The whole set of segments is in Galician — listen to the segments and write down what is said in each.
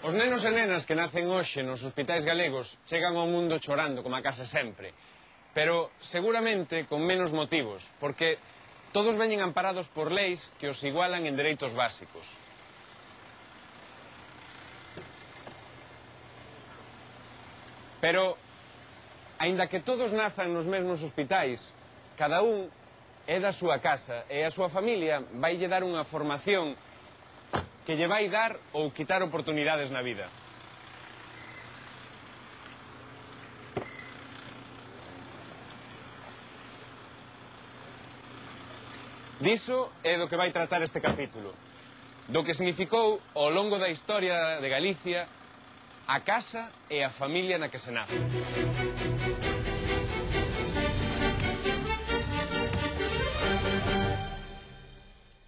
Os nenos e nenas que nacen hoxe nos hospitais galegos chegan ao mundo chorando como a case sempre, pero seguramente con menos motivos, porque todos veñen amparados por leis que os igualan en dereitos básicos. Pero, aínda que todos nazan nos mesmos hospitais, cada un é da súa casa e a súa familia vaille dar unha formación que lle vai dar ou quitar oportunidades na vida. Diso é do que vai tratar este capítulo, do que significou ao longo da historia de Galicia a casa e a familia na que se nace.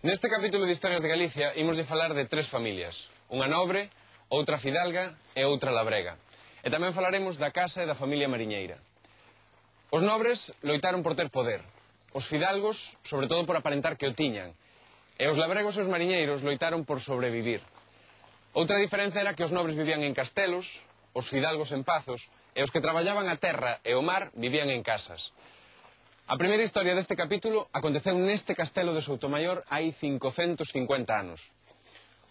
Neste capítulo de Historias de Galicia imos de falar de tres familias, unha nobre, outra fidalga e outra labrega. E tamén falaremos da casa e da familia mariñeira. Os nobres loitaron por ter poder, os fidalgos, sobre todo por aparentar que o tiñan, e os labregos e os mariñeiros loitaron por sobrevivir. Outra diferenza era que os nobres vivían en castelos, os fidalgos en pazos, e os que traballaban a terra e o mar vivían en casas. A primeira historia deste capítulo aconteceu neste castelo de Soutomaior hai 550 anos.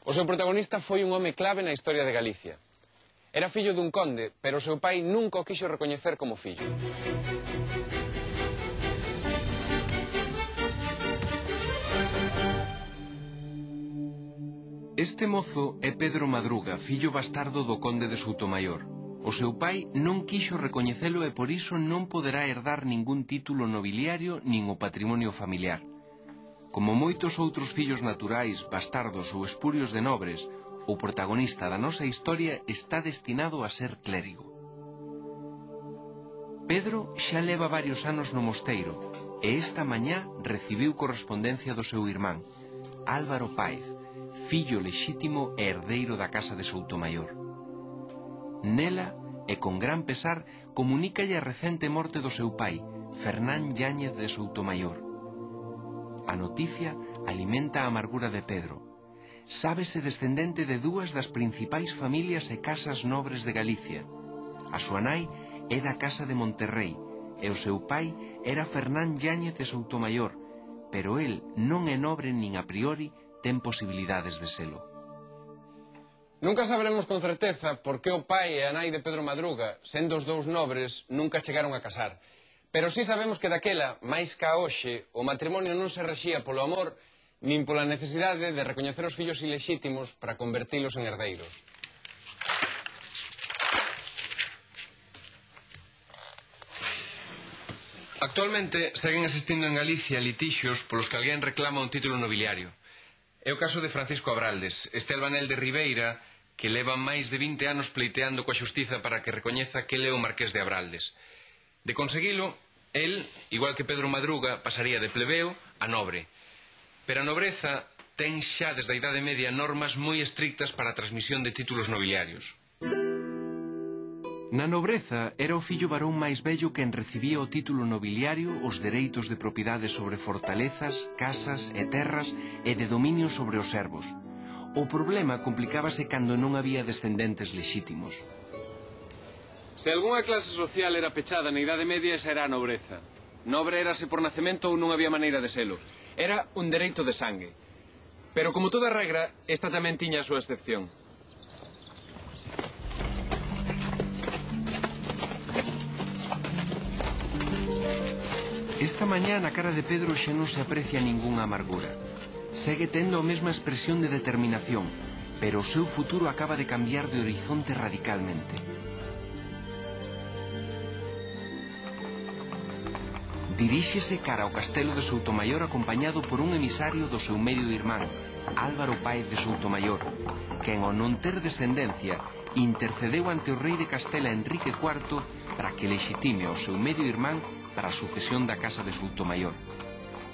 O seu protagonista foi un home clave na historia de Galicia. Era fillo dun conde, pero o seu pai nunca o quixo recoñecer como fillo. Este mozo é Pedro Madruga, fillo bastardo do conde de Soutomaior. O seu pai non quixo recoñecelo e por iso non poderá herdar ningún título nobiliario nin o patrimonio familiar. Como moitos outros fillos naturais, bastardos ou espurios de nobres, o protagonista da nosa historia está destinado a ser clérigo. Pedro xa leva varios anos no mosteiro e esta mañá recibiu correspondencia do seu irmán, Álvaro Páez, fillo lexítimo e herdeiro da casa de Soutomaior. Nela, e con gran pesar, comunícalle a recente morte do seu pai, Fernán Yáñez de Soutomaior. A noticia alimenta a amargura de Pedro. Sábese descendente de dúas das principais familias e casas nobres de Galicia. A súa nai é da casa de Monterrei e o seu pai era Fernán Yáñez de Soutomaior, pero el non é nobre nin a priori ten posibilidades de selo. Nunca saberemos con certeza por que o pai e a nai de Pedro Madruga, sendo os dous nobres, nunca chegaron a casar. Pero sí sabemos que daquela, máis ca hoxe, o matrimonio non se rexía polo amor nin pola necesidade de recoñecer os fillos ilexítimos para convertilos en herdeiros. Actualmente seguen existindo en Galicia litixios polos que alguén reclama un título nobiliario. É o caso de Francisco Abraldes, este albanel de Ribeira, que leva máis de 20 anos pleiteando coa xustiza para que recoñeza que ele é o marqués de Abraldes. De conseguilo, el, igual que Pedro Madruga, pasaría de plebeo a nobre. Pero a nobreza ten xa desde a Idade Media normas moi estrictas para a transmisión de títulos nobiliarios. Na nobreza era o fillo varón máis vello quen recibía o título nobiliario, os dereitos de propiedade sobre fortalezas, casas e terras e de dominio sobre os servos. O problema complicábase cando non había descendentes lexítimos. Se algunha clase social era pechada na Idade Media, esa era a nobreza. Nobre érase por nacemento ou non había maneira de selo. Era un dereito de sangue. Pero como toda regra, esta tamén tiña a súa excepción. Esta mañá na cara de Pedro xa non se aprecia ningunha amargura. Segue tendo a mesma expresión de determinación, pero o seu futuro acaba de cambiar de horizonte radicalmente. Diríxese cara ao castelo de Soutomaior acompañado por un emisario do seu medio irmán, Álvaro Páez de Soutomaior, quen ao non ter descendencia intercedeu ante o rei de Castela Enrique IV para que lexitime ao seu medio irmán para a sucesión da casa de Soutomaior.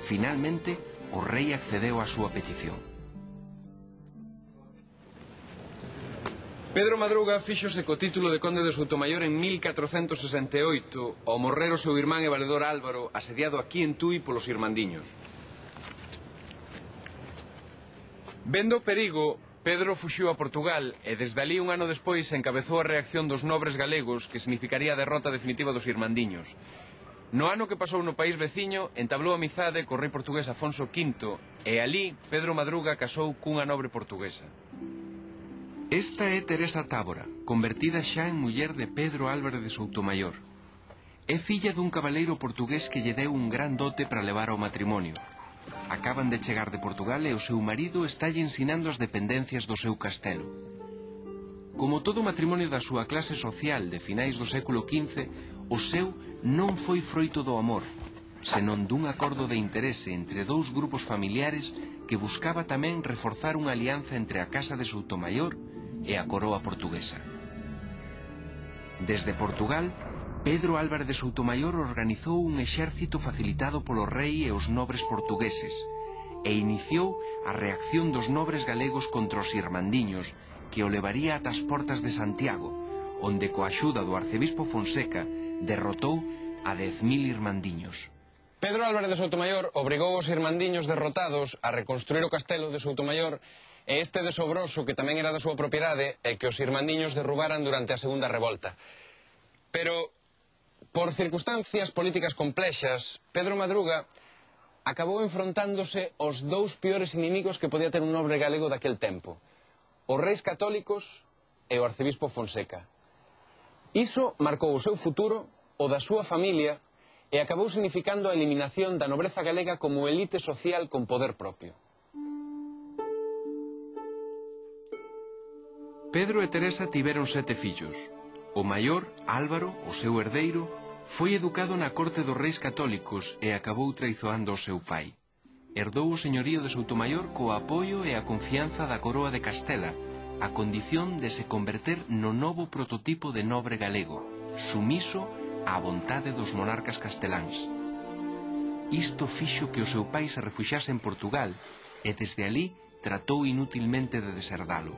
Finalmente, o rei accedeu á súa petición. Pedro Madruga fíxose co título de conde de Soutomaior en 1468 ao morrer o seu irmán e valedor Álvaro asediado aquí en Tui polos irmandiños. Vendo o perigo, Pedro fuxiu a Portugal e desde ali un ano despois encabezou a reacción dos nobres galegos que significaría a derrota definitiva dos irmandiños. No ano que pasou no país veciño entablou amizade co rei portugués Afonso V e ali Pedro Madruga casou cunha nobre portuguesa. Esta é Teresa Tábora, convertida xa en muller de Pedro Álvarez de Soutomayor. É filla dun cabaleiro portugués que lle deu un gran dote para levar ao matrimonio. Acaban de chegar de Portugal e o seu marido está lle ensinando as dependencias do seu castelo. Como todo matrimonio da súa clase social de finais do século XV, o seu non foi froito do amor, senón dun acordo de interese entre dous grupos familiares que buscaba tamén reforzar unha alianza entre a Casa de Soutomayor e a coroa portuguesa. Desde Portugal, Pedro Álvarez de Soutomayor organizou un exército facilitado polo rei e os nobres portugueses e iniciou a reacción dos nobres galegos contra os irmandiños que o levaría ata as portas de Santiago, onde coa axuda do arcebispo Fonseca derrotou a 10.000 irmandiños. Pedro Álvarez de Soutomayor obrigou os irmandiños derrotados a reconstruir o castelo de Soutomayor e este de Sobroso, que tamén era da súa propiedade, e que os irmandiños derrubaran durante a segunda revolta. Pero, por circunstancias políticas complexas, Pedro Madruga acabou enfrontándose aos dous piores inimigos que podía ter un nobre galego daquel tempo: os reis católicos e o arcebispo Fonseca. Iso marcou o seu futuro, o da súa familia, e acabou significando a eliminación da nobreza galega como elite social con poder propio. Pedro e Teresa tiveron 7 fillos. O maior, Álvaro, o seu herdeiro, foi educado na corte dos reis católicos e acabou traizoando o seu pai. Herdou o señorío de Soutomayor co apoio e a confianza da coroa de Castela, a condición de se converter no novo prototipo de nobre galego, sumiso á vontade dos monarcas casteláns. Isto fixo que o seu pai se refuxiase en Portugal e desde ali tratou inútilmente de deserdalo.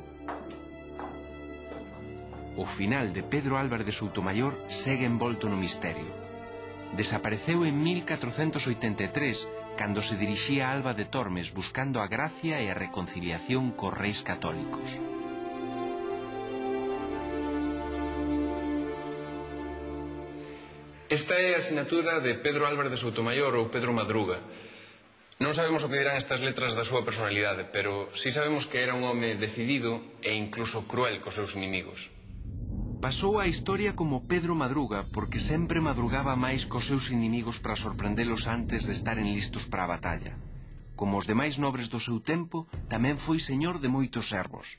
O final de Pedro Álvarez de Soutomayor segue envolto no misterio. Desapareceu en 1483, cando se dirixía a Alba de Tormes buscando a gracia e a reconciliación cos reis católicos. Esta é a asinatura de Pedro Álvarez de Soutomayor ou Pedro Madruga. Non sabemos o que dirán estas letras da súa personalidade, pero sí sabemos que era un home decidido e incluso cruel cos seus inimigos. Pasou á historia como Pedro Madruga porque sempre madrugaba máis cos seus inimigos para sorprendelos antes de estaren listos para a batalla. Como os demais nobres do seu tempo, tamén foi señor de moitos servos.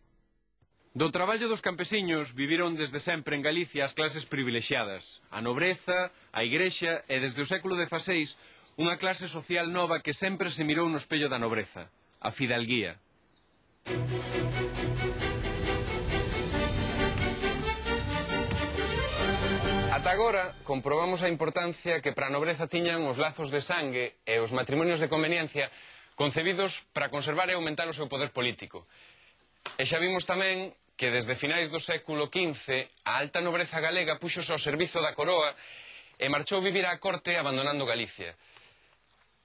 Do traballo dos campesiños viviron desde sempre en Galicia as clases privilexiadas, a nobreza, a igrexa e desde o século XVI unha clase social nova que sempre se mirou no espello da nobreza, a fidalguía. Ata agora comprobamos a importancia que para a nobreza tiñan os lazos de sangue e os matrimonios de conveniencia concebidos para conservar e aumentar o seu poder político. E xa vimos tamén que desde finais do século XV a alta nobreza galega puxose ao servizo da coroa e marchou vivir á corte abandonando Galicia.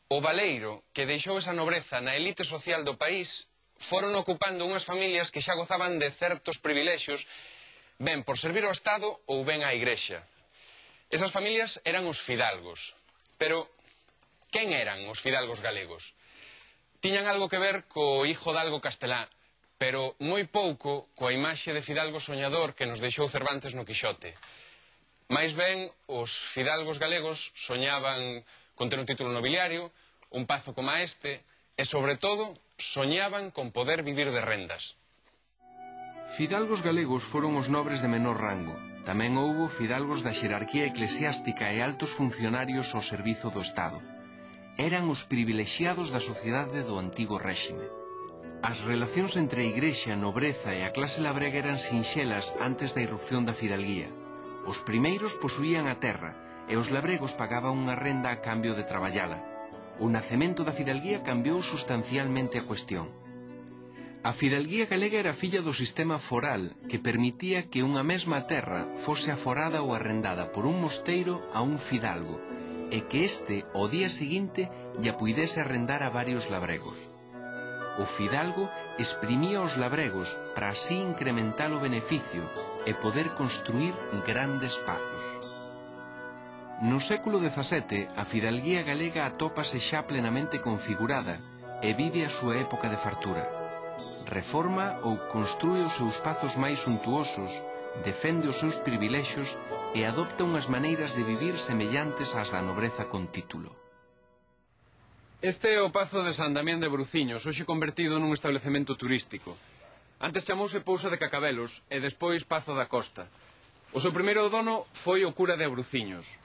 O baleiro que deixou esa nobreza na elite social do país foron ocupando unhas familias que xa gozaban de certos privilexios ben por servir ao Estado ou ben á Igrexa. Esas familias eran os fidalgos. Pero, quen eran os fidalgos galegos? Tiñan algo que ver co hijo de algo castelán, pero moi pouco coa imaxe de fidalgo soñador que nos deixou Cervantes no Quixote. Mais ben, os fidalgos galegos soñaban con ter un título nobiliario, un pazo como este, e, sobre todo, soñaban con poder vivir de rendas. Fidalgos galegos foron os nobres de menor rango. Tamén houbo fidalgos da xerarquía eclesiástica e altos funcionarios ao servizo do Estado. Eran os privilexiados da sociedade do antigo réxime. As relacións entre a igrexa, a nobreza e a clase labrega eran sinxelas antes da irrupción da fidalguía. Os primeiros posuían a terra e os labregos pagaban unha renda a cambio de traballala. O nacemento da fidalguía cambiou sustancialmente a cuestión. A fidalguía galega era filla do sistema foral que permitía que unha mesma terra fose aforada ou arrendada por un mosteiro a un fidalgo e que este, ao día seguinte, lla puidese arrendar a varios labregos. o fidalgo exprimía os labregos para así incrementar o beneficio e poder construir grandes pazos. No século XVII, a fidalguía galega atópase xa plenamente configurada e vive a súa época de fartura. Reforma ou construe os seus pazos máis suntuosos, defende os seus privilexios e adopta unhas maneiras de vivir semellantes ás da nobreza con título. Este é o Pazo de San Damián de Bruciños, hoxe convertido nun establecemento turístico. Antes chamouse Pousa de Cacabelos e despois Pazo da Costa. O seu primeiro dono foi o cura de Abruciños.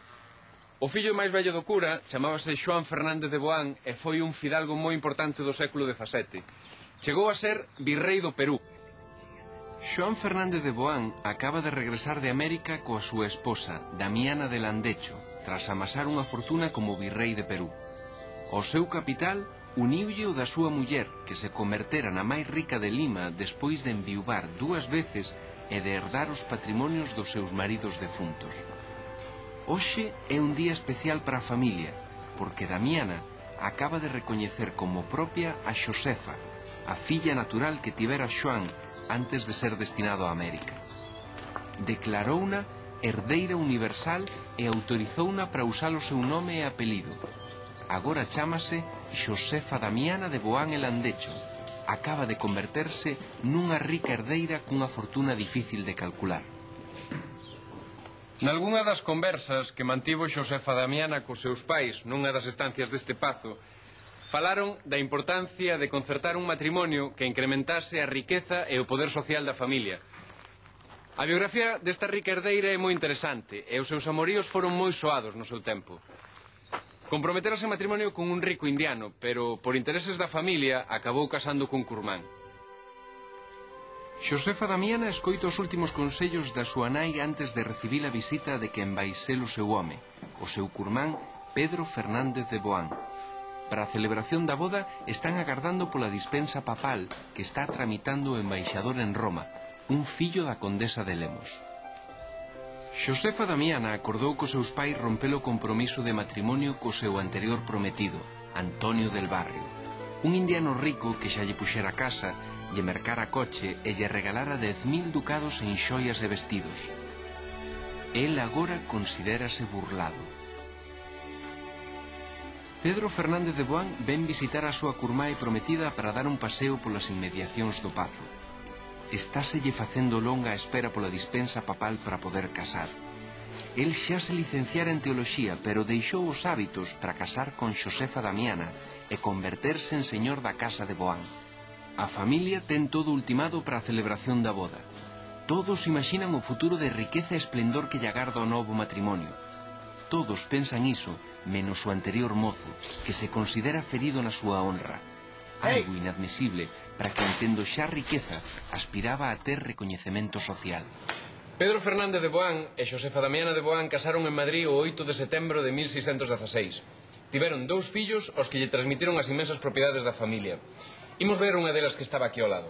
O fillo máis vello do cura chamábase Xoán Fernández de Boán e foi un fidalgo moi importante do século XVII. Chegou a ser virrei do Perú. Xoán Fernández de Boán acaba de regresar de América coa súa esposa, Damiana de Landecho, tras amasar unha fortuna como virrei de Perú. O seu capital uniulle o da súa muller, que se convertera na máis rica de Lima despois de enviuvar 2 veces e de herdar os patrimonios dos seus maridos defuntos. Hoxe é un día especial para a familia, porque Damiana acaba de recoñecer como propia a Xosefa, a filla natural que tivera Xoán antes de ser destinado a América. Declarouna herdeira universal e autorizouna para usar o seu nome e apelido. Agora chámase Xosefa Damiana de Boán e Landecho. Acaba de converterse nunha rica herdeira cunha fortuna difícil de calcular. Nalgunha das conversas que mantivo Xosefa Damiana cos seus pais nunha das estancias deste pazo, falaron da importancia de concertar un matrimonio que incrementase a riqueza e o poder social da familia. A biografía desta rica herdeira é moi interesante e os seus amoríos foron moi soados no seu tempo. Comprometerase en matrimonio con un rico indiano, pero por intereses da familia acabou casando cun curmán. Xosefa Damiana escoita os últimos consellos da súa nai antes de recibir a visita de quen vai ser o seu home, o seu curmán Pedro Fernández de Boán. Para a celebración da boda están agardando pola dispensa papal que está tramitando o embaixador en Roma, un fillo da condesa de Lemos. Xosefa Damiana acordou cos seus pais romper o compromiso de matrimonio co seu anterior prometido, Antonio del Barrio, un indiano rico que xa lle puxera casa, lle mercara coche e lle regalara 10.000 ducados en xoias e vestidos. El agora considérase burlado. Pedro Fernández de Boán ven visitar a súa curmá e prometida para dar un paseo polas inmediacións do pazo. Estáselle facendo longa a espera pola dispensa papal para poder casar. El xa se licenciara en teoloxía, pero deixou os hábitos para casar con Xosefa Damiana e converterse en señor da casa de Boán. A familia ten todo ultimado para a celebración da boda. Todos imaxinan o futuro de riqueza e esplendor que lle agarda o novo matrimonio. Todos pensan iso, menos o anterior mozo, que se considera ferido na súa honra. Algo inadmisible para que, tendo xa riqueza, aspiraba a ter recoñecemento social. Pedro Fernández de Boán e Xosefa Damiana de Boán casaron en Madrid o 8 de setembro de 1616. Tiveron 2 fillos aos que lle transmitiron as inmensas propiedades da familia. Imos ver unha delas que estaba aquí ao lado.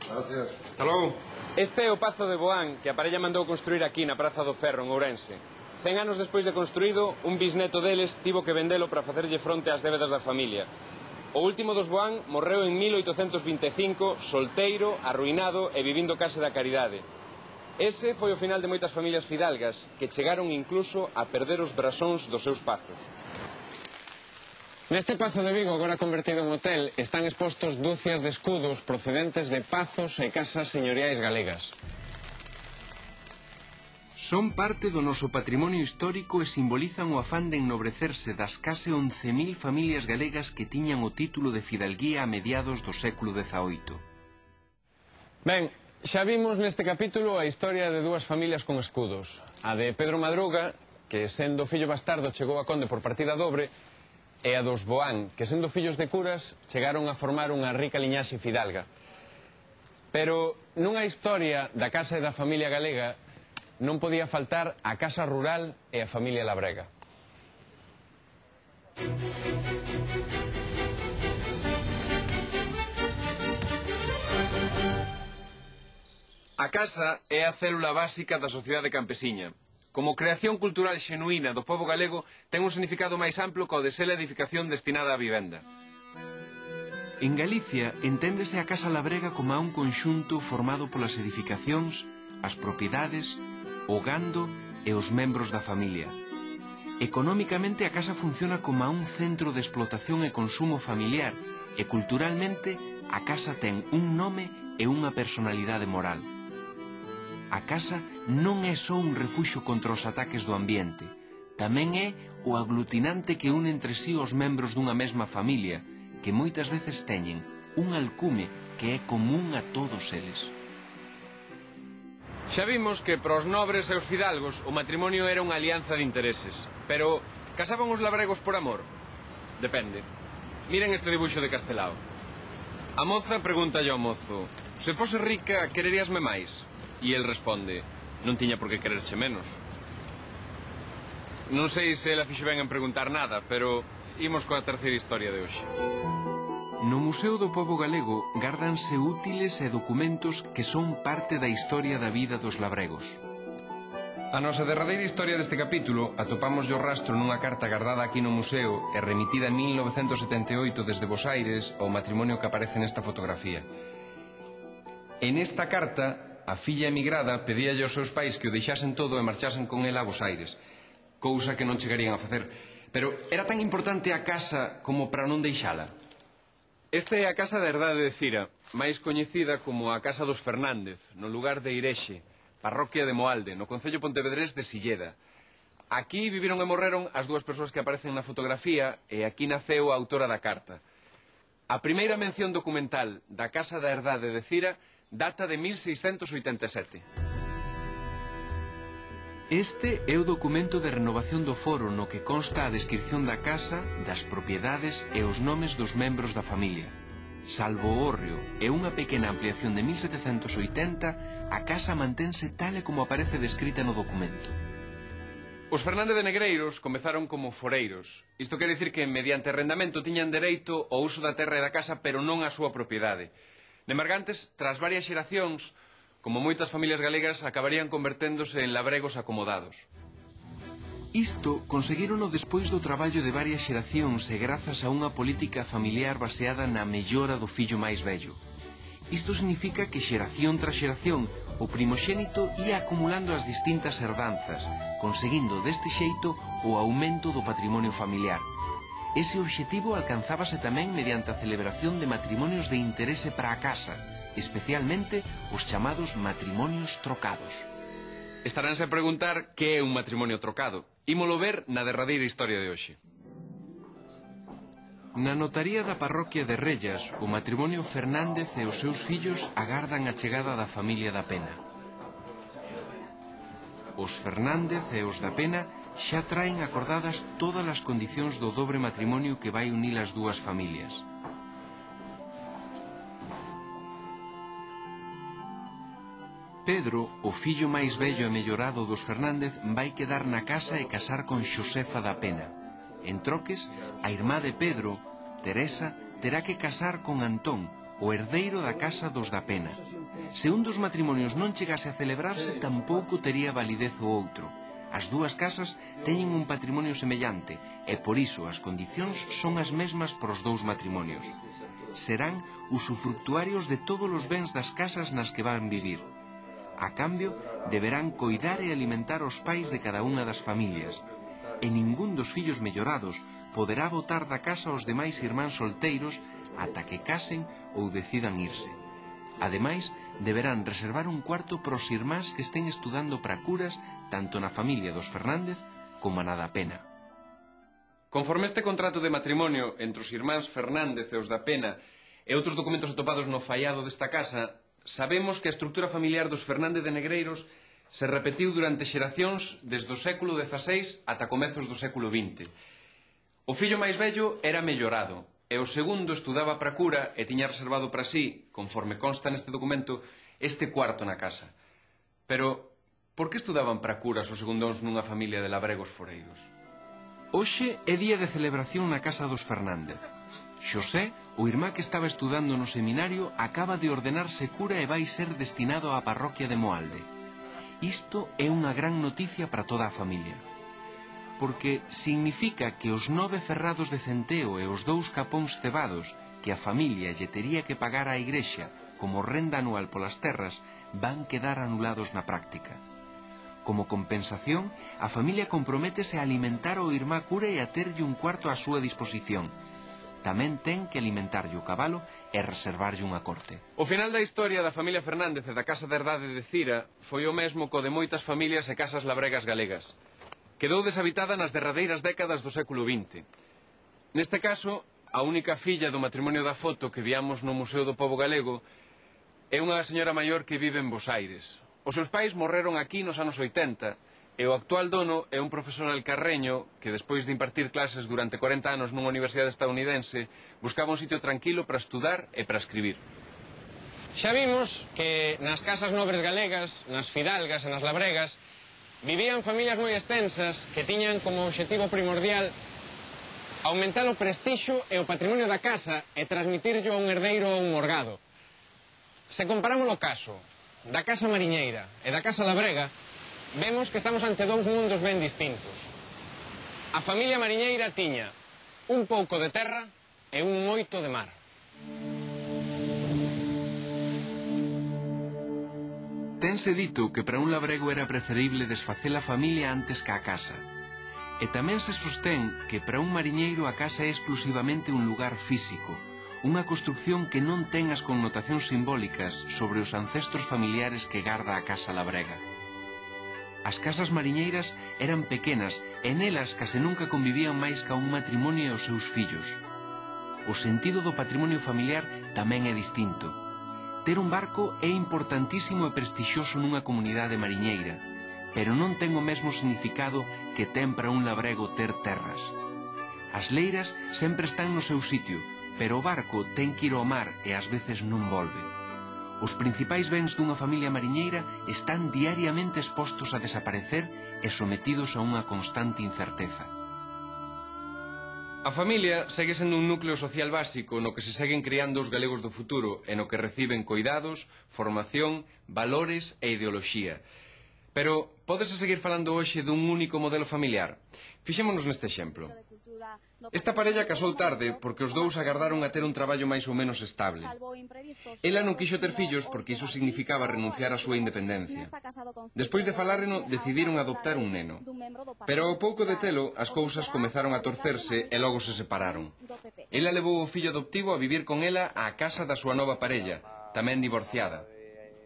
Gracias. Hasta logo. Este é o Pazo de Boán que a parella mandou construir aquí na Praza do Ferro, en Ourense. 100 anos despois de construído, un bisneto deles tivo que vendelo para facerlle fronte ás débedas da familia. O último dos Boán morreu en 1825, solteiro, arruinado e vivindo case da caridade. Ese foi o final de moitas familias fidalgas que chegaron incluso a perder os brasóns dos seus pazos. Neste Pazo de Vigo, agora convertido en hotel, están expostos dúcias de escudos procedentes de pazos e casas señoriais galegas. Son parte do noso patrimonio histórico e simbolizan o afán de ennobrecerse das case 11.000 familias galegas que tiñan o título de fidalguía a mediados do século XVIII. Ben, xa vimos neste capítulo a historia de 2 familias con escudos. A de Pedro Madruga, que sendo fillo bastardo chegou a conde por partida dobre, e a dos Boán, que sendo fillos de curas chegaron a formar unha rica liñaxe fidalga. Pero nunha historia da casa e da familia galega non podía faltar a casa rural e a familia labrega. A casa é a célula básica da sociedade campesiña. como creación cultural xenuína do pobo galego, ten un significado máis amplo que o de ser a edificación destinada á vivenda. En Galicia enténdese a casa labrega como a un conxunto formado polas edificacións, as propiedades, o gando e os membros da familia. Económicamente a casa funciona como a un centro de explotación e consumo familiar e culturalmente a casa ten un nome e unha personalidade moral. A casa non é só un refuxo contra os ataques do ambiente, tamén é o aglutinante que une entre sí os membros dunha mesma familia, que moitas veces teñen un alcume que é común a todos eles. Xa vimos que para os nobres e os fidalgos o matrimonio era unha alianza de intereses, pero casaban os labregos por amor? Depende. Miren este dibuixo de Castelao. A moza pregunta ao mozo: se fose rica, quereríasme máis? E el responde: non tiña por que quererche menos. Non sei se ela fixo ben en preguntar nada, pero imos coa terceira historia de hoxe. No Museo do Pobo Galego gárdanse útiles e documentos que son parte da historia da vida dos labregos. A nosa derradeira historia deste capítulo atopamos o rastro nunha carta guardada aquí no museo e remitida en 1978 desde Bos Aires ao matrimonio que aparece nesta fotografía. En esta carta, a filla emigrada pedíalle aos seus pais que o deixasen todo e marchasen con ela a Bos Aires, cousa que non chegarían a facer. Pero era tan importante a casa como para non deixala. Esta é a casa da herdade de Cira, máis coñecida como a Casa dos Fernández, no lugar de Irexe, parroquia de Moalde, no concello pontevedrés de Silleda. Aquí viviron e morreron as dúas persoas que aparecen na fotografía e aquí naceu a autora da carta. A primeira mención documental da Casa da Herdade de Cira data de 1687. Este é o documento de renovación do foro no que consta a descripción da casa, das propiedades e os nomes dos membros da familia. Salvo o hórreo e unha pequena ampliación de 1780, a casa mantense tal e como aparece descrita no documento. Os Fernández de Negreiros comezaron como foreiros. Isto quere dicir que, mediante arrendamento, tiñan dereito ao uso da terra e da casa, pero non á súa propiedade. Nemergantes, tras varias xeracións, como moitas familias galegas, acabarían converténdose en labregos acomodados. Isto conseguírono despois do traballo de varias xeracións e grazas a unha política familiar baseada na mellora do fillo máis vello. Isto significa que xeración tras xeración o primoxénito ia acumulando as distintas herdanzas, conseguindo deste xeito o aumento do patrimonio familiar. Ese obxectivo alcanzábase tamén mediante a celebración de matrimonios de interese para a casa, especialmente os chamados matrimonios trocados. Estaránse a preguntar que é un matrimonio trocado. Ímolo ver na derradeira historia de hoxe. Na notaría da parroquia de Rellas, o matrimonio Fernández e os seus fillos agardan a chegada da familia da Pena. Os Fernández e os da Pena xa traen acordadas todas as condicións do dobre matrimonio que vai unir as dúas familias. Pedro, o fillo máis vello e mellorado dos Fernández, vai quedar na casa e casar con Xosefa da Pena. En troques, a irmá de Pedro, Teresa, terá que casar con Antón, o herdeiro da casa dos da Pena. Se un dos matrimonios non chegase a celebrarse, tampouco tería validez o outro. As dúas casas teñen un patrimonio semellante e por iso as condicións son as mesmas para os dous matrimonios. Serán usufructuarios de todos os bens das casas nas que van vivir. A cambio, deberán coidar e alimentar os pais de cada unha das familias. E ningún dos fillos mellorados poderá botar da casa aos demais irmáns solteiros ata que casen ou decidan irse. Ademais, deberán reservar un cuarto para os irmáns que estén estudando para curas tanto na familia dos Fernández como na da Pena. Conforme este contrato de matrimonio entre os irmáns Fernández e os da Pena e outros documentos atopados no faiado desta casa, sabemos que a estrutura familiar dos Fernández de Negreiros se repetiu durante xeracións desde o século XVI ata comezos do século XX. O fillo máis vello era mellorado, e o segundo estudaba para cura e tiña reservado para sí, conforme consta neste documento, este cuarto na casa. Pero, por que estudaban para curas os segundóns nunha familia de labregos foreiros? Hoxe é día de celebración na casa dos Fernández. Xosé, o irmá que estaba estudando no seminario, acaba de ordenarse cura e vai ser destinado á parroquia de Moalde. Isto é unha gran noticia para toda a familia, porque significa que os 9 ferrados de centeo e os 2 capóns cebados que a familia lle tería que pagar á igrexa como renda anual polas terras van quedar anulados na práctica. Como compensación, a familia comprométese a alimentar ao irmá cura e a terlle un cuarto á súa disposición. Tamén ten que alimentarlle o cabalo e reservarlle unha corte. O final da historia da familia Fernández e da Casa de Herdade de Cira foi o mesmo co de moitas familias e casas labregas galegas. Quedou deshabitada nas derradeiras décadas do século XX. Neste caso, a única filla do matrimonio da foto que viamos no Museo do Pobo Galego é unha señora maior que vive en Bos Aires. Os seus pais morreron aquí nos anos 80 e o actual dono é un profesor alcarreño que, despois de impartir clases durante 40 anos nunha universidade estadounidense, buscaba un sitio tranquilo para estudar e para escribir. Xa vimos que nas casas nobres galegas, nas fidalgas e nas labregas, vivían familias moi extensas que tiñan como obxectivo primordial aumentar o prestixio e o patrimonio da casa e transmitirlo a un herdeiro ou un morgado. Se comparamos o caso da Casa Mariñeira e da Casa Labrega, vemos que estamos ante dous mundos ben distintos. A familia Mariñeira tiña un pouco de terra e un moito de mar. Tense dito que para un labrego era preferible desfacer a familia antes que a casa. E tamén se sostén que para un mariñeiro a casa é exclusivamente un lugar físico, unha construcción que non ten as connotacións simbólicas sobre os ancestros familiares que garda a casa labrega. As casas mariñeiras eran pequenas e nelas case nunca convivían máis ca un matrimonio e os seus fillos. O sentido do patrimonio familiar tamén é distinto. Ter un barco é importantísimo e prestixioso nunha comunidade mariñeira, pero non ten o mesmo significado que ten para un labrego ter terras. As leiras sempre están no seu sitio, pero o barco ten que ir ao mar e ás veces non volve. Os principais bens dunha familia mariñeira están diariamente expostos a desaparecer e sometidos a unha constante incerteza. A familia segue sendo un núcleo social básico no que se seguen criando os galegos do futuro e no que reciben coidados, formación, valores e ideoloxía. Pero pódese seguir falando hoxe dun único modelo familiar? Fixémonos neste exemplo. Esta parella casou tarde porque os dous agardaron a ter un traballo máis ou menos estable. Ela non quixo ter fillos porque iso significaba renunciar á súa independencia. Despois de faláreno, decidiron adoptar un neno. Pero ao pouco de telo, as cousas comezaron a torcerse e logo se separaron. Ela levou o fillo adoptivo a vivir con ela á casa da súa nova parella, tamén divorciada.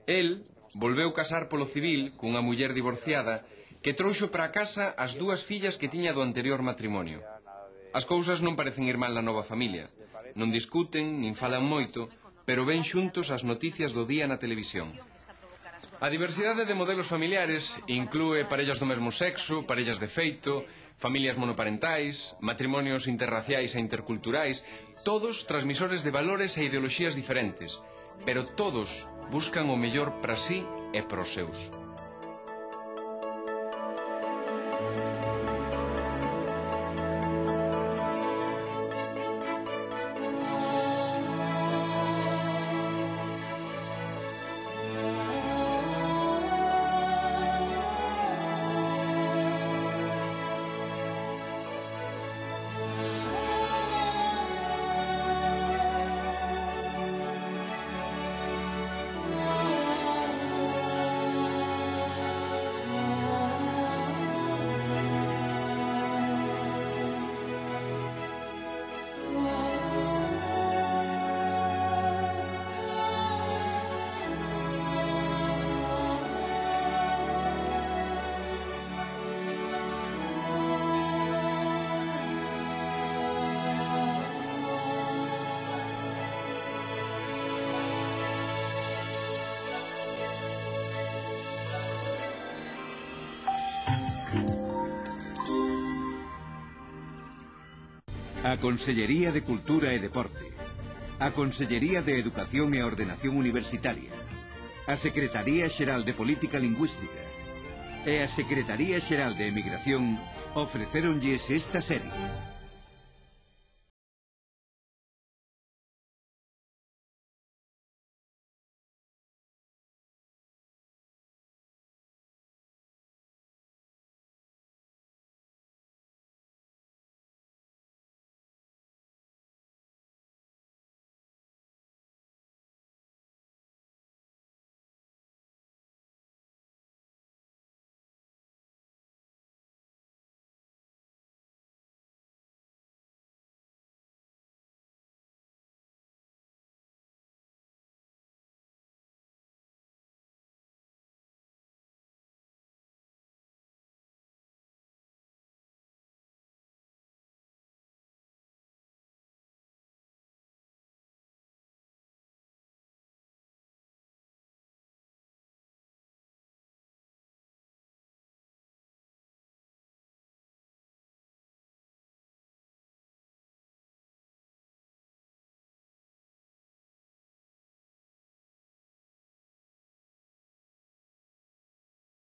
El volveu casar polo civil cunha muller divorciada que trouxo para a casa as dúas fillas que tiña do anterior matrimonio. As cousas non parecen ir mal na nova familia. Non discuten, nin falan moito, pero ven xuntos as noticias do día na televisión. A diversidade de modelos familiares inclúe parellas do mesmo sexo, parellas de feito, familias monoparentais, matrimonios interraciais e interculturais, todos transmisores de valores e ideoloxías diferentes, pero todos buscan o mellor para sí e para os seus. A Consellería de Cultura e Deporte, a Consellería de Educación e Ordenación Universitaria, a Secretaría Xeral de Política Lingüística e a Secretaría Xeral de Emigración ofrecéronlles esta serie.